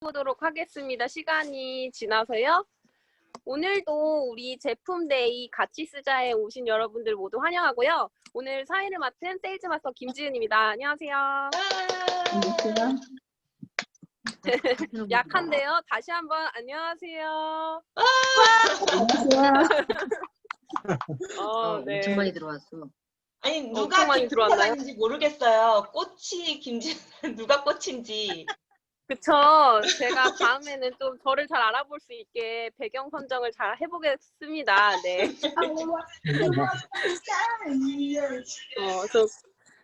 보도록 하겠습니다. 시간이 지나서요. 오늘도 우리 제품데이 같이 쓰자에 오신 여러분들 모두 환영하고요. 오늘 사회를 맡은 세일즈마스터 김지은입니다. 안녕하세요. 약한데요. 다시 한번 안녕하세요. 네. 엄청 많이 들어왔어. 아니 누가 김지은인지 모르겠어요. 꽃이 김지은 누가 꽃인지. 그쵸. 제가 다음에는 좀 저를 잘 알아볼 수 있게 배경 선정을 잘 해보겠습니다. 네.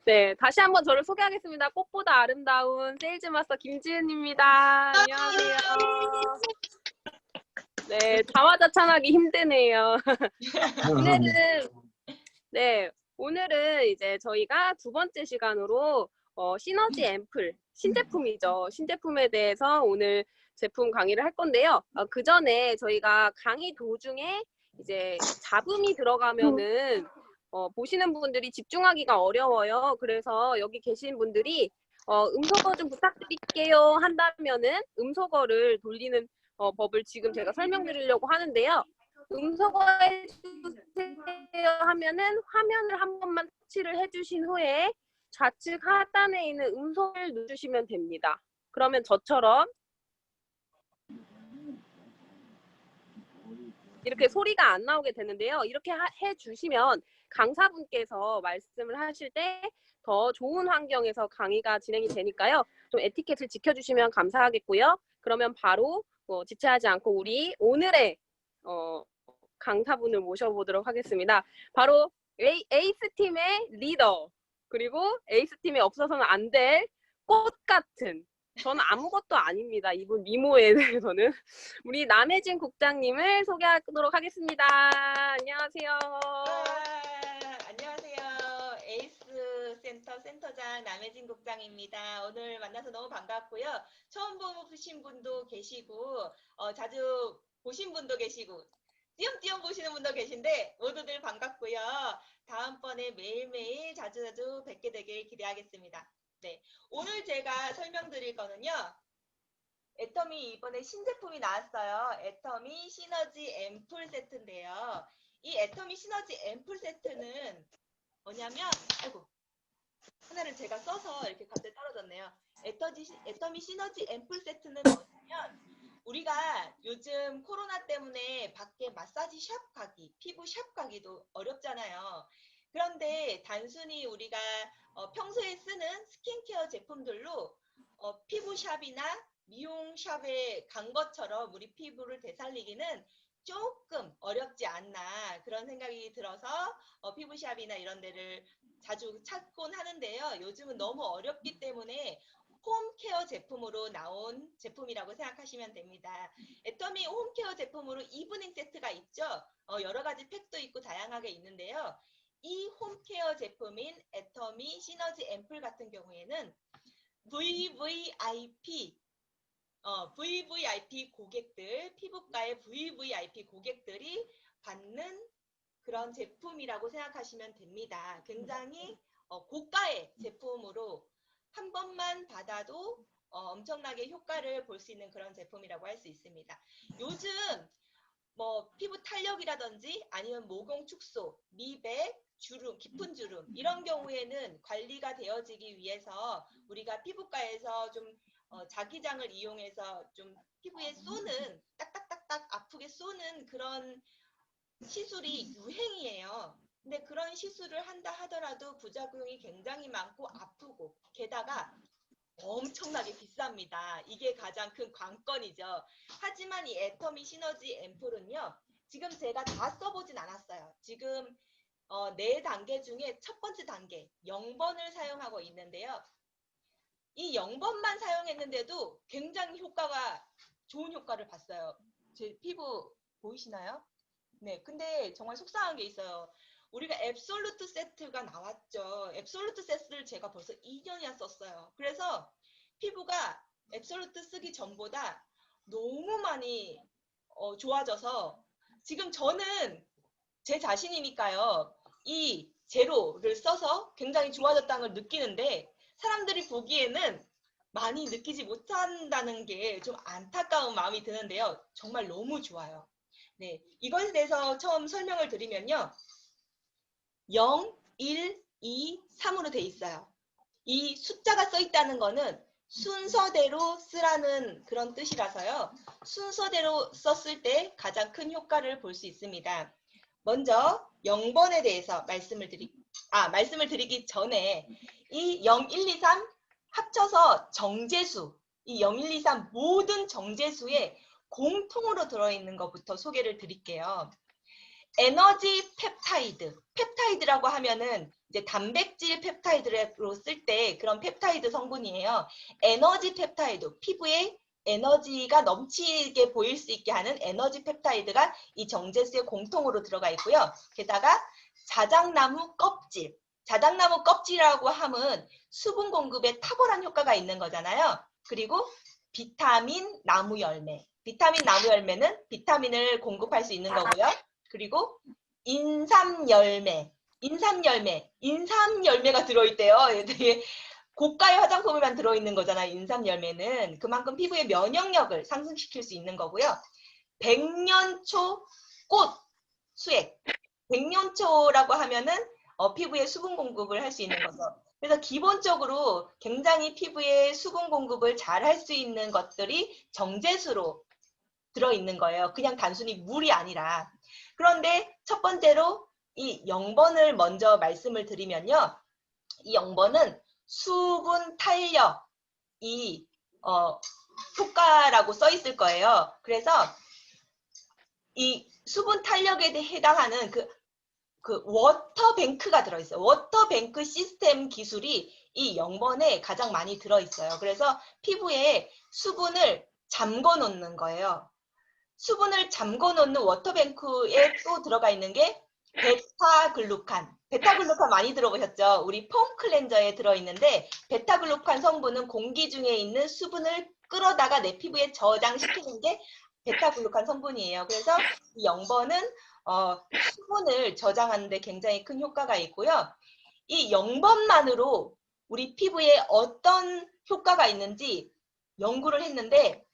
네, 다시 한번 저를 소개하겠습니다. 꽃보다 아름다운 세일즈 마스터 김지은입니다. 안녕하세요. 네, 자화자찬하기 힘드네요. 오늘은 이제 저희가 두 번째 시간으로 시너지 앰플, 신제품이죠. 신제품에 대해서 오늘 제품 강의를 할 건데요. 그 전에 저희가 강의 도중에 이제 잡음이 들어가면은 보시는 분들이 집중하기가 어려워요. 그래서 여기 계신 분들이 음소거 좀 부탁드릴게요 한다면은 음소거를 돌리는 법을 지금 제가 설명드리려고 하는데요. 음소거 해주세요 하면은 화면을 한 번만 터치를 해주신 후에 좌측 하단에 있는 음소거를 누르시면 됩니다. 그러면 저처럼 이렇게 소리가 안 나오게 되는데요. 이렇게 해주시면 강사분께서 말씀을 하실 때 더 좋은 환경에서 강의가 진행이 되니까요. 좀 에티켓을 지켜주시면 감사하겠고요. 그러면 바로 지체하지 않고 우리 오늘의 강사분을 모셔보도록 하겠습니다. 바로 에이스팀의 리더, 그리고 에이스팀에 없어서는 안 될 꽃 같은, 저는 아무것도 아닙니다. 이분 미모에 대해서는. 우리 남혜진 국장님을 소개하도록 하겠습니다. 안녕하세요. 안녕하세요. 에이스 센터 센터장 남혜진 국장입니다. 오늘 만나서 너무 반갑고요. 처음 보신 분도 계시고 자주 보신 분도 계시고 띄엄띄엄 보시는 분도 계신데 모두들 반갑고요. 다음번에 매일매일 자주자주 뵙게 되길 기대하겠습니다. 네, 오늘 제가 설명드릴 거는요. 애터미 이번에 신제품이 나왔어요. 애터미 시너지 앰플 세트인데요. 이 애터미 시너지 앰플 세트는 뭐냐면, 아이고, 하나를 제가 써서 이렇게 갑자기 떨어졌네요. 애터미 시너지 앰플 세트는 뭐냐면, 우리가 요즘 코로나 때문에 밖에 마사지 샵 가기, 피부 샵 가기도 어렵잖아요. 그런데 단순히 우리가 평소에 쓰는 스킨케어 제품들로 피부샵이나 미용샵에 간 것처럼 우리 피부를 되살리기는 조금 어렵지 않나 그런 생각이 들어서 피부샵이나 이런 데를 자주 찾곤 하는데요. 요즘은 너무 어렵기 때문에 홈케어 제품으로 나온 제품이라고 생각하시면 됩니다. 애터미 홈케어 제품으로 이브닝 세트가 있죠. 여러 가지 팩도 있고 다양하게 있는데요. 이 홈케어 제품인 애터미 시너지 앰플 같은 경우에는 VVIP 고객들, 피부과의 VVIP 고객들이 받는 그런 제품이라고 생각하시면 됩니다. 굉장히 고가의 제품으로 한 번만 받아도 엄청나게 효과를 볼 수 있는 그런 제품이라고 할 수 있습니다. 요즘 뭐 피부 탄력이라든지 아니면 모공 축소, 미백, 주름, 깊은 주름 이런 경우에는 관리가 되어지기 위해서 우리가 피부과에서 좀 자기장을 이용해서 좀 피부에 쏘는 딱딱딱딱 아프게 쏘는 그런 시술이 유행이에요. 근데 그런 시술을 한다 하더라도 부작용이 굉장히 많고 아프고 게다가 엄청나게 비쌉니다. 이게 가장 큰 관건이죠. 하지만 이 애터미 시너지 앰플은요. 지금 제가 다 써보진 않았어요. 지금 4단계 중에 첫 번째 단계 0번을 사용하고 있는데요. 이 0번만 사용했는데도 굉장히 좋은 효과를 봤어요. 제 피부 보이시나요? 네, 근데 정말 속상한 게 있어요. 우리가 앱솔루트 세트가 나왔죠. 앱솔루트 세트를 제가 벌써 2년이나 썼어요. 그래서 피부가 앱솔루트 쓰기 전보다 너무 많이 좋아져서 지금 저는 제 자신이니까요. 이 제로를 써서 굉장히 좋아졌다는 걸 느끼는데 사람들이 보기에는 많이 느끼지 못한다는 게 좀 안타까운 마음이 드는데요. 정말 너무 좋아요. 네, 이것에 대해서 처음 설명을 드리면요. 0, 1, 2, 3으로 돼 있어요. 이 숫자가 써 있다는 거는 순서대로 쓰라는 그런 뜻이라서요. 순서대로 썼을 때 가장 큰 효과를 볼 수 있습니다. 먼저 0번에 대해서 말씀을 드리기 전에 이 0, 1, 2, 3 합쳐서 정제수, 이 0, 1, 2, 3 모든 정제수에 공통으로 들어있는 것부터 소개를 드릴게요. 에너지 펩타이드. 펩타이드라고 하면은 이제 단백질 펩타이드로 쓸 때 그런 펩타이드 성분이에요. 에너지 펩타이드, 피부에 에너지가 넘치게 보일 수 있게 하는 에너지 펩타이드가 이 정제수에 공통으로 들어가 있고요. 게다가 자작나무 껍질. 자작나무 껍질이라고 하면 수분 공급에 탁월한 효과가 있는 거잖아요. 그리고 비타민 나무 열매. 비타민 나무 열매는 비타민을 공급할 수 있는 거고요. 그리고 인삼열매, 인삼열매가 들어있대요. 되게 고가의 화장품에만 들어있는 거잖아요. 인삼열매는 그만큼 피부의 면역력을 상승시킬 수 있는 거고요. 백년초 꽃 수액, 백년초라고 하면은 피부에 수분 공급을 할 수 있는 거죠. 그래서 기본적으로 굉장히 피부에 수분 공급을 잘 할 수 있는 것들이 정제수로 들어있는 거예요. 그냥 단순히 물이 아니라. 그런데 첫 번째로 이 0번을 먼저 말씀을 드리면요. 이 0번은 수분 탄력이 효과라고 써 있을 거예요. 그래서 이 수분 탄력에 해당하는 그 워터뱅크가 들어있어요. 워터뱅크 시스템 기술이 이 0번에 가장 많이 들어있어요. 그래서 피부에 수분을 잠궈 놓는 거예요. 수분을 잠궈 놓는 워터뱅크에 또 들어가 있는 게 베타글루칸. 베타글루칸 많이 들어보셨죠? 우리 폼 클렌저에 들어있는데 베타글루칸 성분은 공기 중에 있는 수분을 끌어다가 내 피부에 저장시키는 게 베타글루칸 성분이에요. 그래서 이 0번은 수분을 저장하는 데 굉장히 큰 효과가 있고요. 이 0번만으로 우리 피부에 어떤 효과가 있는지 연구를 했는데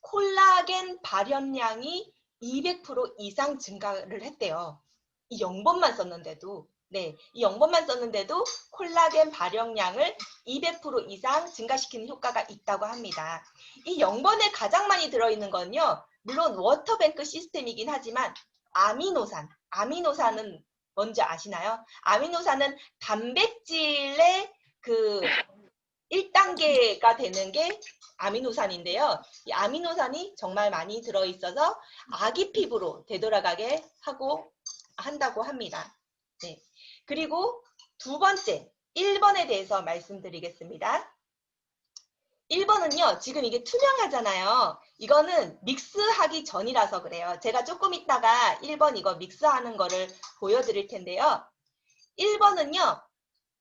콜라겐 발현량이 200% 이상 증가를 했대요. 이 0번만 썼는데도. 네, 이 0번만 썼는데도 콜라겐 발현량을 200% 이상 증가시키는 효과가 있다고 합니다. 이 0번에 가장 많이 들어있는 건요. 물론 워터뱅크 시스템이긴 하지만 아미노산은 뭔지 아시나요? 아미노산은 단백질의 그 1단계가 되는 게 아미노산인데요. 이 아미노산이 정말 많이 들어있어서 아기 피부로 되돌아가게 한다고 합니다. 네. 그리고 두 번째, 1번에 대해서 말씀드리겠습니다. 1번은요, 지금 이게 투명하잖아요. 이거는 믹스하기 전이라서 그래요. 제가 조금 있다가 1번 이거 믹스하는 거를 보여드릴 텐데요. 1번은요,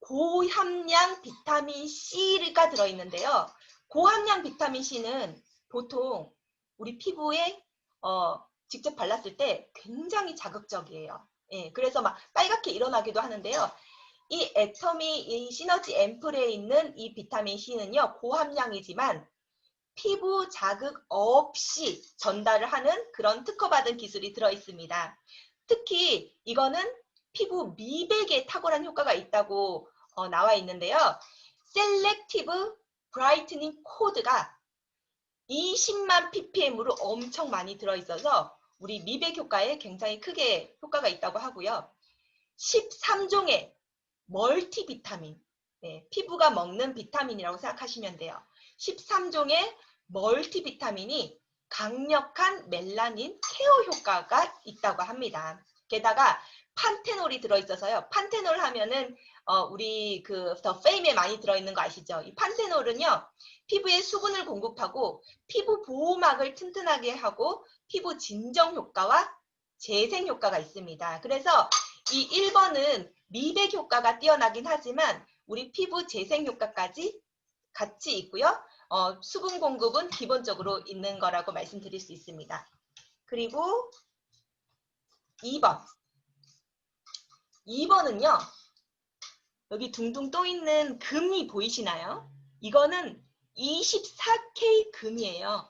고함량 비타민 C가 들어있는데요. 고함량 비타민 C는 보통 우리 피부에 직접 발랐을 때 굉장히 자극적이에요. 예, 그래서 막 빨갛게 일어나기도 하는데요. 이 시너지 앰플에 있는 이 비타민 C는요, 고함량이지만 피부 자극 없이 전달을 하는 그런 특허받은 기술이 들어있습니다. 특히 이거는 피부 미백에 탁월한 효과가 있다고 나와 있는데요. 셀렉티브 브라이트닝 코드가 20만 ppm으로 엄청 많이 들어있어서 우리 미백 효과에 굉장히 크게 효과가 있다고 하고요. 13종의 멀티비타민, 네, 피부가 먹는 비타민이라고 생각하시면 돼요. 13종의 멀티비타민이 강력한 멜라닌 케어 효과가 있다고 합니다. 게다가 판테놀이 들어있어서요. 판테놀 하면은 우리 더 페임에 많이 들어있는 거 아시죠? 이 판테놀은요. 피부에 수분을 공급하고 피부 보호막을 튼튼하게 하고 피부 진정 효과와 재생 효과가 있습니다. 그래서 이 1번은 미백 효과가 뛰어나긴 하지만 우리 피부 재생 효과까지 같이 있고요. 수분 공급은 기본적으로 있는 거라고 말씀드릴 수 있습니다. 그리고 2번. 2번은요. 여기 둥둥 떠 있는 금이 보이시나요? 이거는 24K 금이에요.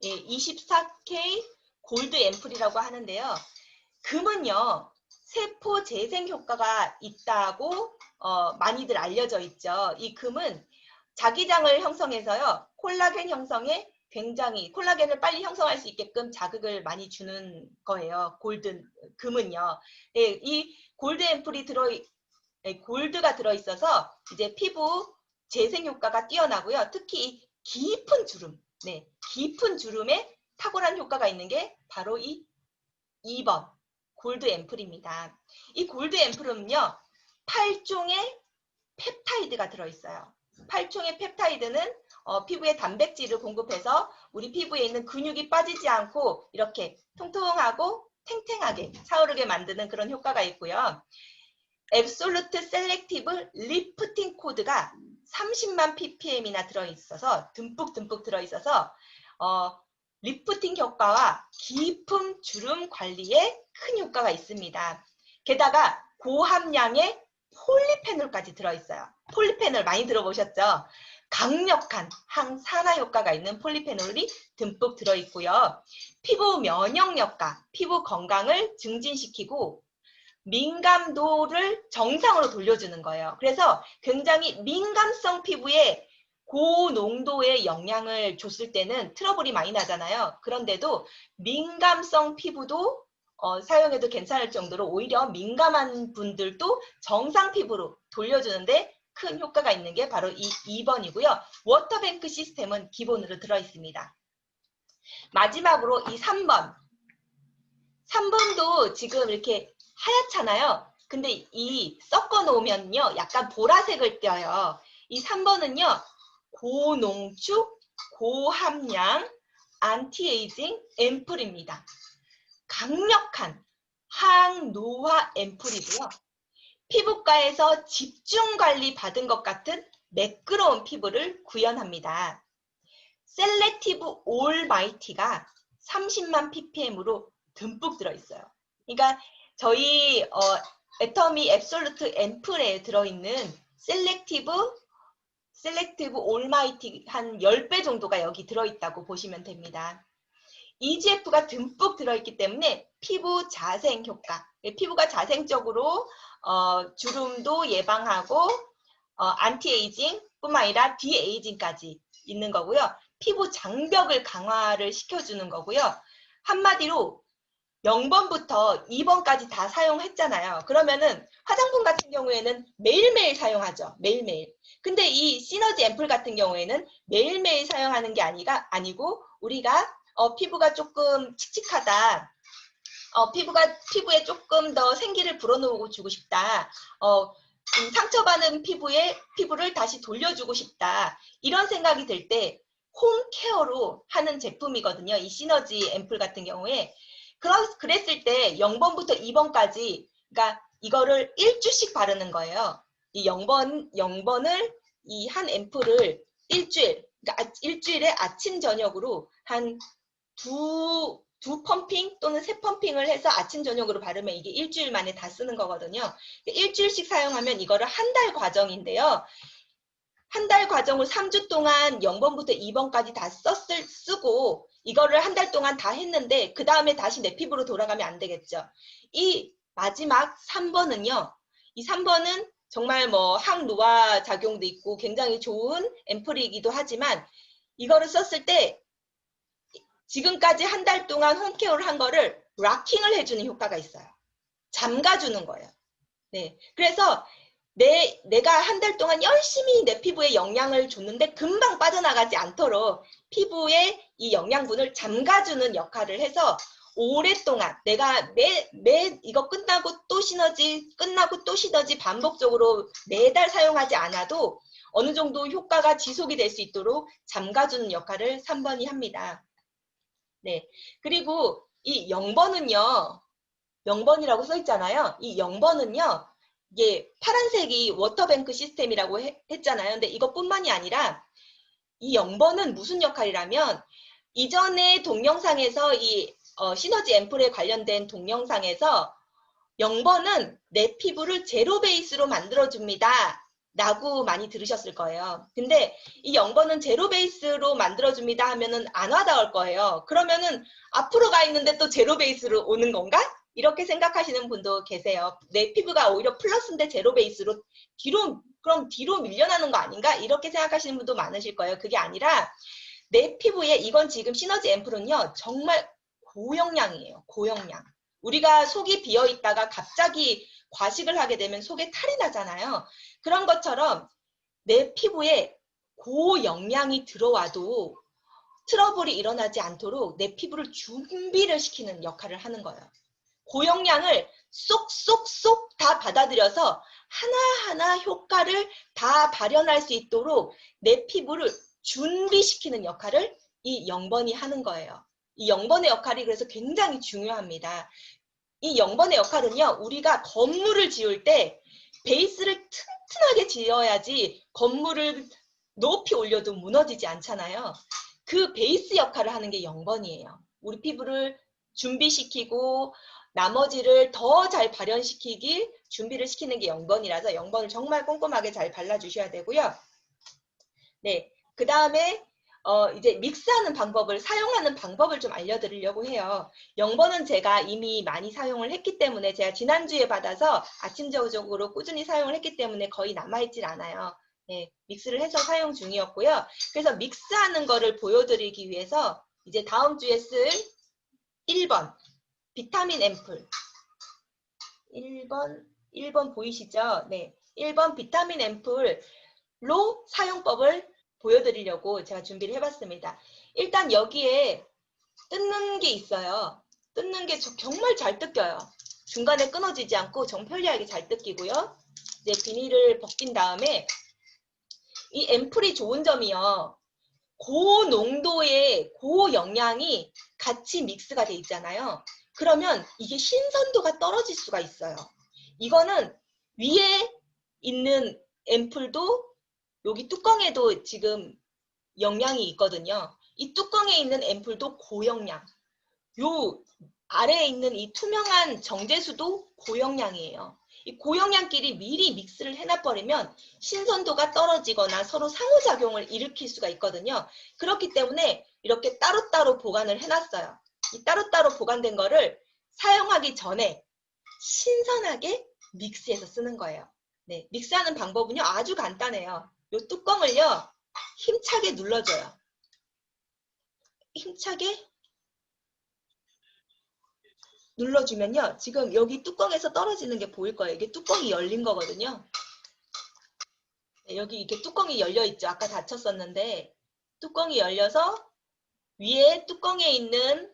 예, 24K 골드 앰플이라고 하는데요. 금은요, 세포 재생 효과가 있다고 많이들 알려져 있죠. 이 금은 자기장을 형성해서요, 콜라겐 형성에 굉장히 콜라겐을 빨리 형성할 수 있게끔 자극을 많이 주는 거예요. 금은요. 예, 이 골드 앰플이 골드가 들어있어서 이제 피부 재생 효과가 뛰어나고요. 특히 깊은 주름, 깊은 주름에 탁월한 효과가 있는 게 바로 이 2번 골드 앰플입니다. 이 골드 앰플은요, 8종의 펩타이드가 들어있어요. 8종의 펩타이드는 피부에 단백질을 공급해서 우리 피부에 있는 근육이 빠지지 않고 이렇게 통통하고 탱탱하게 차오르게 만드는 그런 효과가 있고요. 앱솔루트 셀렉티브 리프팅 코드가 30만 ppm이나 들어있어서 듬뿍 들어있어서 리프팅 효과와 깊은 주름 관리에 큰 효과가 있습니다. 게다가 고함량의 폴리페놀까지 들어있어요. 폴리페놀 많이 들어보셨죠? 강력한 항산화 효과가 있는 폴리페놀이 듬뿍 들어있고요. 피부 면역력과 피부 건강을 증진시키고 민감도를 정상으로 돌려주는 거예요. 그래서 굉장히 민감성 피부에 고농도의 영양을 줬을 때는 트러블이 많이 나잖아요. 그런데도 민감성 피부도 사용해도 괜찮을 정도로 오히려 민감한 분들도 정상 피부로 돌려주는데 큰 효과가 있는 게 바로 이 2번이고요. 워터뱅크 시스템은 기본으로 들어있습니다. 마지막으로 이 3번. 3번도 지금 이렇게 하얗잖아요. 근데 이 섞어 놓으면요, 약간 보라색을 띄어요. 이 3번은요, 고농축, 고함량, 안티에이징 앰플입니다. 강력한 항노화 앰플이고요. 피부과에서 집중관리 받은 것 같은 매끄러운 피부를 구현합니다. 셀렉티브 올마이티가 30만 ppm으로 듬뿍 들어있어요. 그러니까 저희 애터미 앱솔루트 앰플에 들어있는 셀렉티브 올마이티 한 10배 정도가 여기 들어있다고 보시면 됩니다. EGF가 듬뿍 들어있기 때문에 피부 자생 효과, 피부가 자생적으로 주름도 예방하고 안티에이징 뿐만 아니라 디에이징까지 있는 거고요. 피부 장벽을 강화를 시켜주는 거고요. 한마디로 0번부터 2번까지 다 사용했잖아요. 그러면은 화장품 같은 경우에는 매일매일 사용하죠. 매일매일. 근데 이 시너지 앰플 같은 경우에는 매일매일 사용하는 게 아니고 우리가 피부가 조금 칙칙하다. 피부에 조금 더 생기를 불어넣고 주고 싶다. 상처받은 피부를 다시 돌려주고 싶다. 이런 생각이 들 때 홈케어로 하는 제품이거든요. 이 시너지 앰플 같은 경우에. 그랬을 때 0번부터 2번까지, 그러니까 이거를 일주씩 바르는 거예요. 이 0번을 이 한 앰플을 그러니까 일주일에 아침 저녁으로 한 두 펌핑 또는 세 펌핑을 해서 아침 저녁으로 바르면 이게 일주일 만에 다 쓰는 거거든요. 일주일씩 사용하면 이거를 한 달 과정인데요. 한 달 과정을 3주 동안 0번부터 2번까지 다 쓰고 이거를 한 달 동안 다 했는데 그 다음에 다시 내 피부로 돌아가면 안 되겠죠. 이 마지막 3번은요. 이 3번은 정말 뭐 항노화 작용도 있고 굉장히 좋은 앰플이기도 하지만 이거를 썼을 때 지금까지 한 달 동안 홈케어를 한 거를 락킹을 해주는 효과가 있어요. 잠가주는 거예요. 네, 그래서 내가 한 달 동안 열심히 내 피부에 영양을 줬는데 금방 빠져나가지 않도록 피부에 이 영양분을 잠가주는 역할을 해서 오랫동안 내가 이거 끝나고 또 시너지 반복적으로 매달 사용하지 않아도 어느 정도 효과가 지속이 될 수 있도록 잠가주는 역할을 3번이 합니다. 네, 그리고 이 0번은요. 0번이라고 써 있잖아요. 이 0번은요. 이게 파란색이 워터뱅크 시스템이라고 했잖아요. 근데 이것뿐만이 아니라 이 0번은 무슨 역할이라면 이전에 동영상에서 이 시너지 앰플에 관련된 동영상에서 0번은 내 피부를 제로 베이스로 만들어줍니다. 라고 많이 들으셨을 거예요. 근데 이 0번은 제로 베이스로 만들어줍니다 하면은 안 와닿을 거예요. 그러면은 앞으로 가 있는데 또 제로 베이스로 오는 건가? 이렇게 생각하시는 분도 계세요. 내 피부가 오히려 플러스인데 제로 베이스로 그럼 뒤로 밀려나는 거 아닌가? 이렇게 생각하시는 분도 많으실 거예요. 그게 아니라 내 피부에 이건 지금 시너지 앰플은요. 정말 고영양이에요. 고영양. 우리가 속이 비어 있다가 갑자기 과식을 하게 되면 속에 탈이 나잖아요. 그런 것처럼 내 피부에 고영양이 들어와도 트러블이 일어나지 않도록 내 피부를 준비를 시키는 역할을 하는 거예요. 고영양을 쏙쏙쏙 다 받아들여서 하나하나 효과를 다 발현할 수 있도록 내 피부를 준비시키는 역할을 이 0번이 하는 거예요. 이 0번의 역할이 그래서 굉장히 중요합니다. 이 0번의 역할은요. 우리가 건물을 지을 때 베이스를 튼튼하게 지어야지 건물을 높이 올려도 무너지지 않잖아요. 그 베이스 역할을 하는 게 0번이에요. 우리 피부를 준비시키고 나머지를 더 잘 발현시키기 준비를 시키는 게 0번이라서 0번을 정말 꼼꼼하게 잘 발라주셔야 되고요. 네, 그 다음에 이제 믹스하는 방법을 사용하는 방법을 좀 알려드리려고 해요. 0번은 제가 이미 많이 사용을 했기 때문에 제가 지난주에 받아서 아침저녁으로 꾸준히 사용을 했기 때문에 거의 남아있질 않아요. 네, 믹스를 해서 사용 중이었고요. 그래서 믹스하는 거를 보여드리기 위해서 이제 다음 주에 쓸 1번 비타민 앰플 1번 보이시죠? 네, 1번 비타민 앰플로 사용법을 보여드리려고 제가 준비를 해봤습니다. 일단 여기에 뜯는 게 있어요. 뜯는 게 정말 잘 뜯겨요. 중간에 끊어지지 않고 정말 편리하게 잘 뜯기고요. 이제 비닐을 벗긴 다음에 이 앰플이 좋은 점이요. 고농도의 고영양이 같이 믹스가 돼 있잖아요. 그러면 이게 신선도가 떨어질 수가 있어요. 이거는 위에 있는 앰플도 여기 뚜껑에도 지금 영양이 있거든요. 이 뚜껑에 있는 앰플도 고영양. 요 아래에 있는 이 투명한 정제수도 고영양이에요. 이 고영양끼리 미리 믹스를 해놔버리면 신선도가 떨어지거나 서로 상호작용을 일으킬 수가 있거든요. 그렇기 때문에 이렇게 따로따로 보관을 해놨어요. 이 따로따로 보관된 거를 사용하기 전에 신선하게 믹스해서 쓰는 거예요. 네, 믹스하는 방법은요 아주 간단해요. 이 뚜껑을요 힘차게 눌러줘요. 힘차게 눌러주면요. 지금 여기 뚜껑에서 떨어지는 게 보일 거예요. 이게 뚜껑이 열린 거거든요. 네, 여기 이렇게 뚜껑이 열려 있죠. 아까 닫혔었는데 뚜껑이 열려서 위에 뚜껑에 있는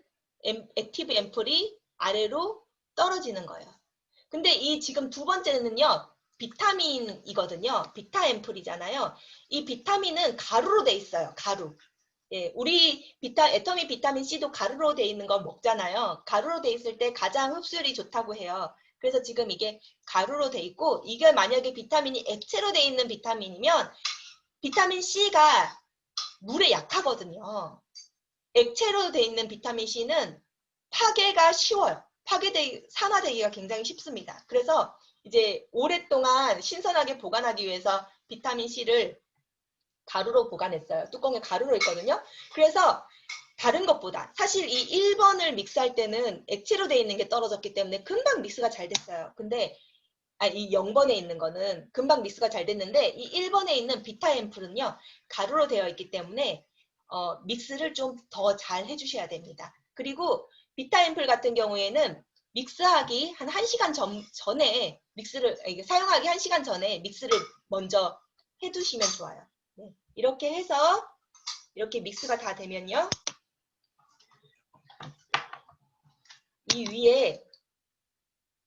액티브 앰플이 아래로 떨어지는 거예요. 근데 이 지금 두 번째는요. 비타민이거든요. 비타 앰플이잖아요. 이 비타민은 가루로 돼 있어요. 가루. 예, 우리 애터미 비타민 C도 가루로 돼 있는 거 먹잖아요. 가루로 돼 있을 때 가장 흡수율이 좋다고 해요. 그래서 지금 이게 가루로 돼 있고 이게 만약에 비타민이 액체로 돼 있는 비타민이면 비타민 C가 물에 약하거든요. 액체로 돼 있는 비타민 C는 파괴가 쉬워요. 산화되기가 굉장히 쉽습니다. 그래서 이제 오랫동안 신선하게 보관하기 위해서 비타민 C를 가루로 보관했어요. 뚜껑에 가루로 있거든요. 그래서 다른 것보다 사실 이 1번을 믹스할 때는 액체로 되어 있는 게 떨어졌기 때문에 금방 믹스가 잘 됐어요. 근데 이 0번에 있는 거는 금방 믹스가 잘 됐는데 이 1번에 있는 비타 앰플은요. 가루로 되어 있기 때문에 믹스를 좀 더 잘 해주셔야 됩니다. 그리고 비타 앰플 같은 경우에는 믹스하기 한 1시간 전에 사용하기 1시간 전에 믹스를 먼저 해두시면 좋아요. 네. 이렇게 해서 이렇게 믹스가 다 되면요. 이 위에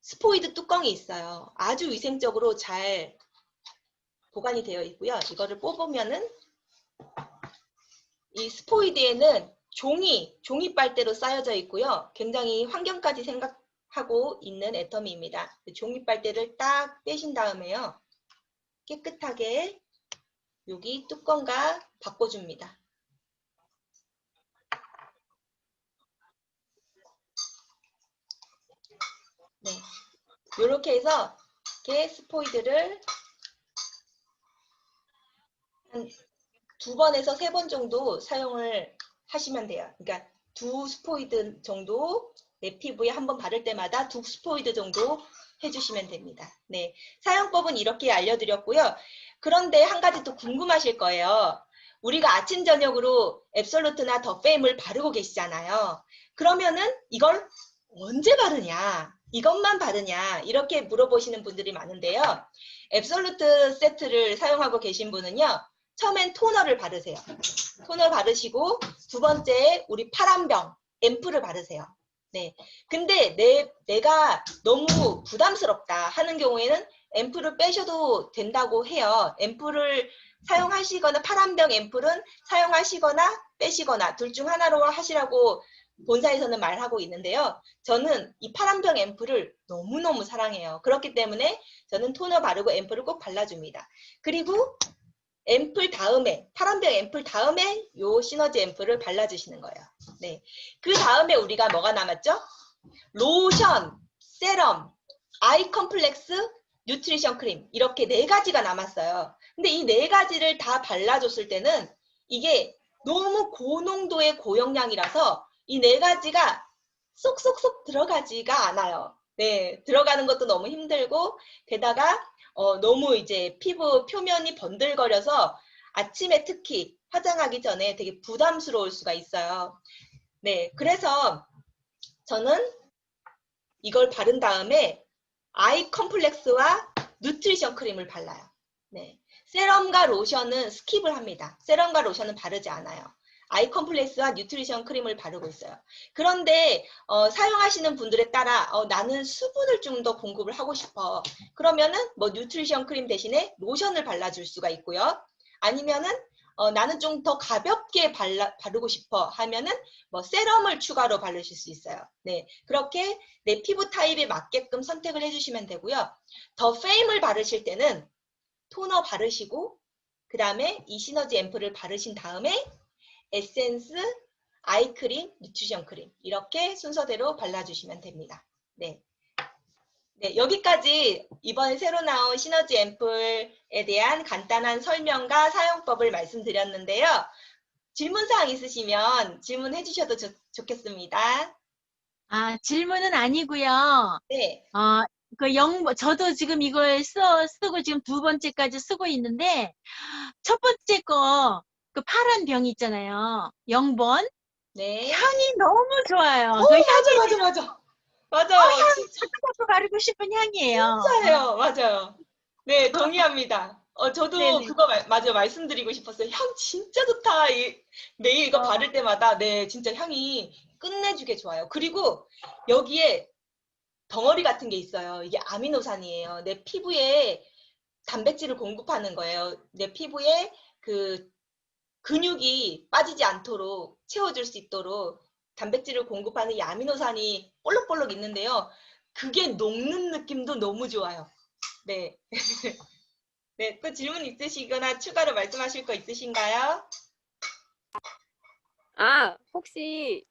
스포이드 뚜껑이 있어요. 아주 위생적으로 잘 보관이 되어 있고요. 이거를 뽑으면은 이 스포이드에는 종이 빨대로 쌓여져 있고요. 굉장히 환경까지 생각하고 있는 애터미입니다. 종이 빨대를 딱 빼신 다음에요. 깨끗하게 여기 뚜껑과 바꿔줍니다. 네, 이렇게 해서 이렇게 스포이드를 한 2번에서 3번 정도 사용을 하시면 돼요. 그러니까 2스포이드 정도 내 피부에 한번 바를 때마다 2스포이드 정도 해주시면 됩니다. 네, 사용법은 이렇게 알려드렸고요. 그런데 한 가지 또 궁금하실 거예요. 우리가 아침 저녁으로 앱솔루트나 더 페임을 바르고 계시잖아요. 그러면은 이걸 언제 바르냐? 이것만 바르냐? 이렇게 물어보시는 분들이 많은데요. 앱솔루트 세트를 사용하고 계신 분은요. 처음엔 토너를 바르세요. 토너 바르시고 두 번째 우리 파란병 앰플을 바르세요. 네. 근데 내가 너무 부담스럽다 하는 경우에는 앰플을 빼셔도 된다고 해요. 앰플을 사용하시거나 파란병 앰플은 사용하시거나 빼시거나 둘 중 하나로 하시라고 본사에서는 말하고 있는데요. 저는 이 파란병 앰플을 너무너무 사랑해요. 그렇기 때문에 저는 토너 바르고 앰플을 꼭 발라줍니다. 그리고 앰플 다음에 파란병 앰플 다음에 요 시너지 앰플을 발라주시는 거예요. 네. 그 다음에 우리가 뭐가 남았죠? 로션, 세럼, 아이 컴플렉스, 뉴트리션 크림 이렇게 4가지가 남았어요. 근데 이 4가지를 다 발라줬을 때는 이게 너무 고농도의 고영양이라서 이 4가지가 쏙쏙쏙 들어가지가 않아요. 네, 들어가는 것도 너무 힘들고 게다가 너무 이제 피부 표면이 번들거려서 아침에 특히 화장하기 전에 되게 부담스러울 수가 있어요. 네, 그래서 저는 이걸 바른 다음에 아이 컴플렉스와 누트리션 크림을 발라요. 네, 세럼과 로션은 스킵을 합니다. 세럼과 로션은 바르지 않아요. 아이 컴플렉스와 뉴트리션 크림을 바르고 있어요. 그런데 사용하시는 분들에 따라 나는 수분을 좀 더 공급을 하고 싶어. 그러면은 뭐 뉴트리션 크림 대신에 로션을 발라줄 수가 있고요. 아니면은 나는 좀 더 가볍게 바르고 싶어 하면은 뭐 세럼을 추가로 바르실 수 있어요. 네, 그렇게 내 피부 타입에 맞게끔 선택을 해주시면 되고요. 더 페임을 바르실 때는 토너 바르시고 그 다음에 이 시너지 앰플을 바르신 다음에 에센스, 아이크림, 뉴트리션 크림 이렇게 순서대로 발라주시면 됩니다. 네. 네, 여기까지 이번에 새로 나온 시너지 앰플에 대한 간단한 설명과 사용법을 말씀드렸는데요. 질문사항 있으시면 질문해 주셔도 좋겠습니다. 아, 질문은 아니고요. 네, 저도 지금 이걸 쓰고 지금 2번째까지 쓰고 있는데, 첫 번째 그 파란 병 있잖아요. 0번. 네. 향이 너무 좋아요. 오, 그 맞아, 향이 맞아, 맞아. 맞아. 진짜, 자꾸 바르고 싶은 향이에요. 진짜예요. 맞아요. 네, 동의합니다. 저도 네네. 그거 맞아 말씀드리고 싶었어요. 향 진짜 좋다. 매일 이거 어, 바를 때마다 네, 진짜 향이 끝내주게 좋아요. 그리고 여기에 덩어리 같은 게 있어요. 이게 아미노산이에요. 내 피부에 단백질을 공급하는 거예요. 내 피부에 그 근육이 빠지지 않도록 채워줄 수 있도록 단백질을 공급하는 이 아미노산이 볼록볼록 있는데요. 그게 녹는 느낌도 너무 좋아요. 네. 네, 또 질문 있으시거나 추가로 말씀하실 거 있으신가요? 아, 혹시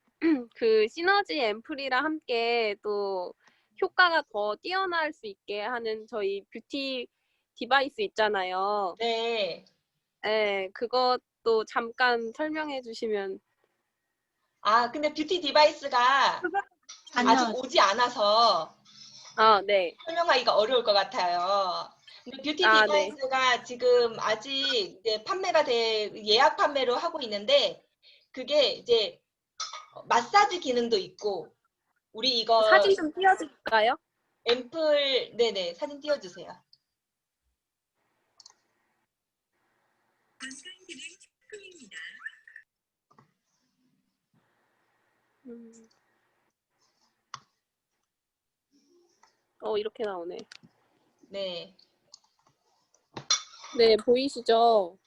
그 시너지 앰플이랑 함께 또 효과가 더 뛰어날 수 있게 하는 저희 뷰티 디바이스 있잖아요. 네. 네, 그것도 잠깐 설명해 주시면. 아, 근데 뷰티 디바이스가 아직 아니요. 오지 않아서 아, 네. 설명하기가 어려울 것 같아요. 근데 뷰티 아, 네. 디바이스가 지금 아직 이제 예약 판매로 하고 있는데 그게 이제 마사지 기능도 있고 우리 이거 사진 좀 띄워줄까요? 앰플 네네 사진 띄워주세요. 음. 이렇게 나오네. 네. 네, 보이시죠?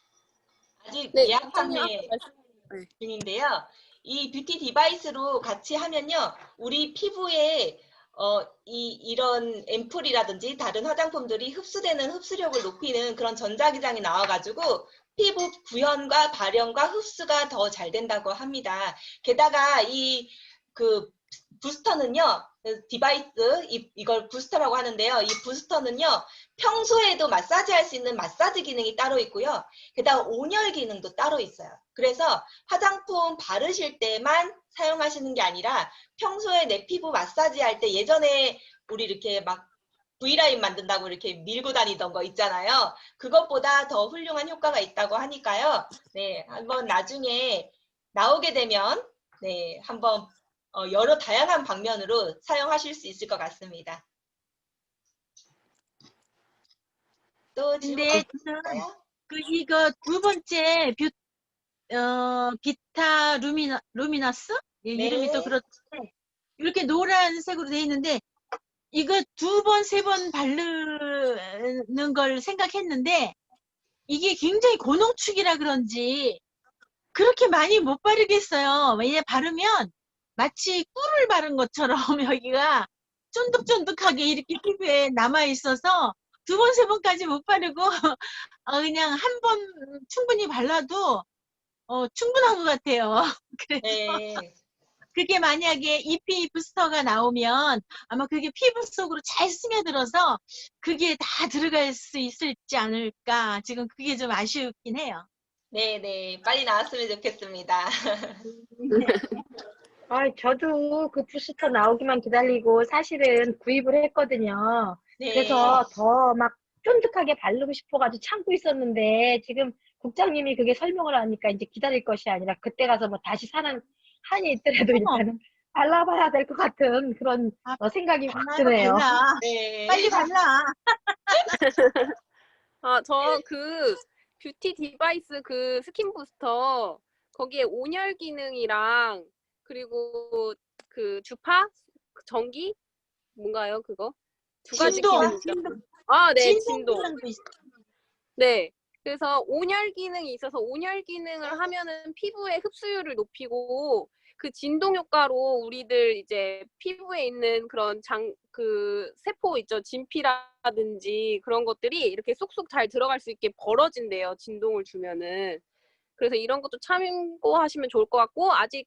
아직 네, 예약 국장님 아까 판매 네. 중인데요. 이 뷰티 디바이스로 같이 하면요. 우리 피부에 이런 앰플이라든지 다른 화장품들이 흡수되는 흡수력을 높이는 그런 전자기장이 나와가지고 피부 구현과 발현과 흡수가 더 잘 된다고 합니다. 게다가 이 그 부스터는요. 디바이스, 이걸 부스터라고 하는데요. 이 부스터는요, 평소에도 마사지할 수 있는 마사지 기능이 따로 있고요. 게다가 온열 기능도 따로 있어요. 그래서 화장품 바르실 때만 사용하시는 게 아니라 평소에 내 피부 마사지할 때 예전에 우리 이렇게 막 V라인 만든다고 이렇게 밀고 다니던 거 있잖아요. 그것보다 더 훌륭한 효과가 있다고 하니까요. 네, 한번 나중에 나오게 되면 네, 한번 여러 다양한 방면으로 사용하실 수 있을 것 같습니다. 또 질문 근데 있을까요? 이거 두 번째 비타 루미너스? 예, 이름이 또 네. 그렇던데 이렇게 노란색으로 돼 있는데 이거 2번, 3번 바르는 걸 생각했는데 이게 굉장히 고농축이라 그런지 그렇게 많이 못 바르겠어요. 왜냐 바르면 마치 꿀을 바른 것처럼 여기가 쫀득쫀득하게 이렇게 피부에 남아 있어서 2번, 3번까지 못 바르고 그냥 한 번 충분히 발라도 충분한 것 같아요. 그래서 네. 그게 만약에 EP 부스터가 나오면 아마 그게 피부 속으로 잘 스며들어서 그게 다 들어갈 수 있을지 않을까. 지금 그게 좀 아쉽긴 해요. 네. 빨리 나왔으면 좋겠습니다. 저도 그 부스터 나오기만 기다리고 사실은 구입을 했거든요. 네. 그래서 더 막 쫀득하게 바르고 싶어가지고 참고 있었는데 지금 국장님이 그게 설명을 하니까 이제 기다릴 것이 아니라 그때 가서 뭐 다시 사는 한이 있더라도 어머, 일단은 발라봐야 될 것 같은 그런 아, 생각이 확 발라요, 드네요. 발라. 네. 빨리 발라. 저 그 뷰티 디바이스 그 스킨 부스터 거기에 온열 기능이랑 그리고 그 주파 전기 뭔가요 그거 두 가지 기능이 있더라고요. 네, 진동. 진동도 있어. 네. 그래서 온열 기능이 있어서 온열 기능을 하면은 피부의 흡수율을 높이고 그 진동 효과로 우리들 이제 피부에 있는 그런 그 세포 있죠. 진피라든지 그런 것들이 이렇게 쏙쏙 잘 들어갈 수 있게 벌어진대요. 진동을 주면은. 그래서 이런 것도 참고하시면 좋을 것 같고 아직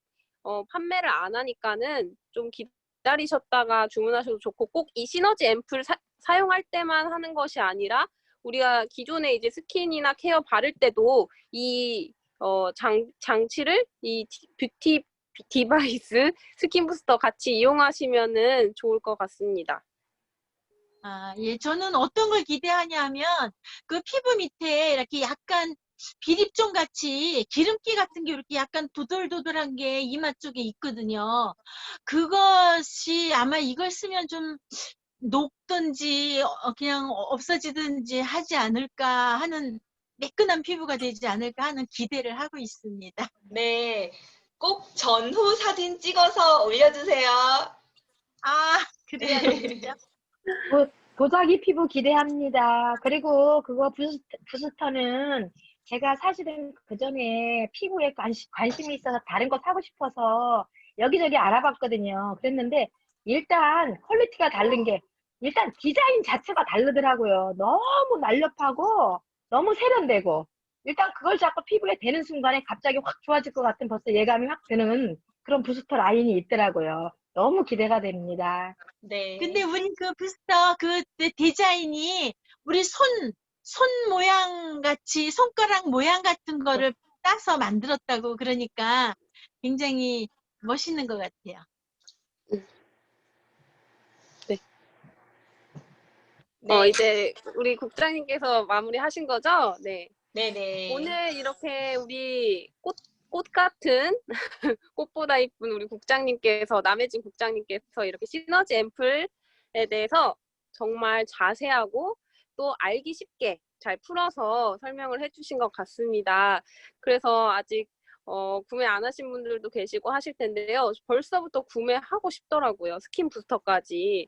판매를 안 하니까는 좀 기다리셨다가 주문하셔도 좋고 꼭 이 시너지 앰플 사용할 때만 하는 것이 아니라 우리가 기존에 이제 스킨이나 케어 바를 때도 이 장치를 이 뷰티 디바이스 스킨 부스터 같이 이용하시면은 좋을 것 같습니다. 예, 저는 어떤 걸 기대하냐면 그 피부 밑에 이렇게 약간 비립종 같이 기름기 같은 게 이렇게 약간 도돌도돌한 게 이마 쪽에 있거든요. 그것이 아마 이걸 쓰면 좀 녹든지 그냥 없어지든지 하지 않을까 하는 매끈한 피부가 되지 않을까 하는 기대를 하고 있습니다. 네. 꼭 전후 사진 찍어서 올려주세요. 그래야 되겠죠? 도자기 피부 기대합니다. 그리고 그거 부스터는 제가 사실은 그 전에 피부에 관심이 있어서 다른 거 사고 싶어서 여기저기 알아봤거든요. 그랬는데 일단 퀄리티가 다른 게 일단 디자인 자체가 다르더라고요. 너무 날렵하고 너무 세련되고 일단 그걸 잡고 피부에 대는 순간에 갑자기 확 좋아질 것 같은 벌써 예감이 확 드는 그런 부스터 라인이 있더라고요. 너무 기대가 됩니다. 네. 근데 우리 그 부스터 그 디자인이 우리 손 모양 같이 손가락 모양 같은 거를 따서 만들었다고 그러니까 굉장히 멋있는 것 같아요. 네. 이제 우리 국장님께서 마무리하신 거죠? 네. 네네. 오늘 이렇게 우리 꽃 같은 꽃보다 이쁜 우리 국장님께서 남혜진 국장님께서 이렇게 시너지 앰플에 대해서 정말 자세하고 또 알기 쉽게 잘 풀어서 설명을 해주신 것 같습니다. 그래서 아직 구매 안 하신 분들도 계시고 하실 텐데요. 벌써부터 구매하고 싶더라고요. 스킨 부스터까지.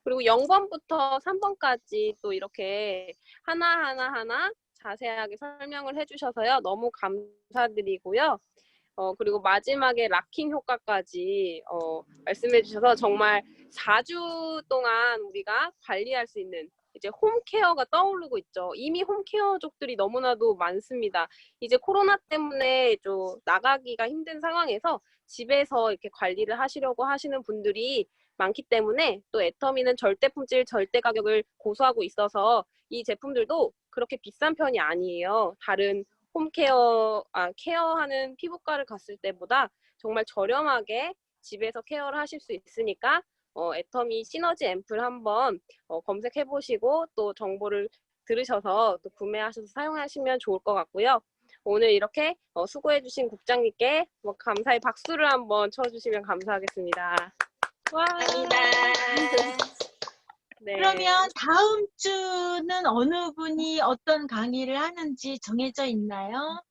그리고 0번부터 3번까지 또 이렇게 하나 자세하게 설명을 해주셔서요. 너무 감사드리고요. 그리고 마지막에 락킹 효과까지 말씀해 주셔서 정말 4주 동안 우리가 관리할 수 있는 이제 홈케어가 떠오르고 있죠. 이미 홈케어족들이 너무나도 많습니다. 이제 코로나 때문에 좀 나가기가 힘든 상황에서 집에서 이렇게 관리를 하시려고 하시는 분들이 많기 때문에 또 애터미는 절대 품질, 절대 가격을 고수하고 있어서 이 제품들도 그렇게 비싼 편이 아니에요. 다른 케어하는 피부과를 갔을 때보다 정말 저렴하게 집에서 케어를 하실 수 있으니까 애터미 시너지 앰플 한번 검색해 보시고 또 정보를 들으셔서 또 구매하셔서 사용하시면 좋을 것 같고요. 오늘 이렇게 수고해 주신 국장님께 감사의 박수를 한번 쳐주시면 감사하겠습니다. 와. 감사합니다. 네. 그러면 다음 주는 어느 분이 어떤 강의를 하는지 정해져 있나요?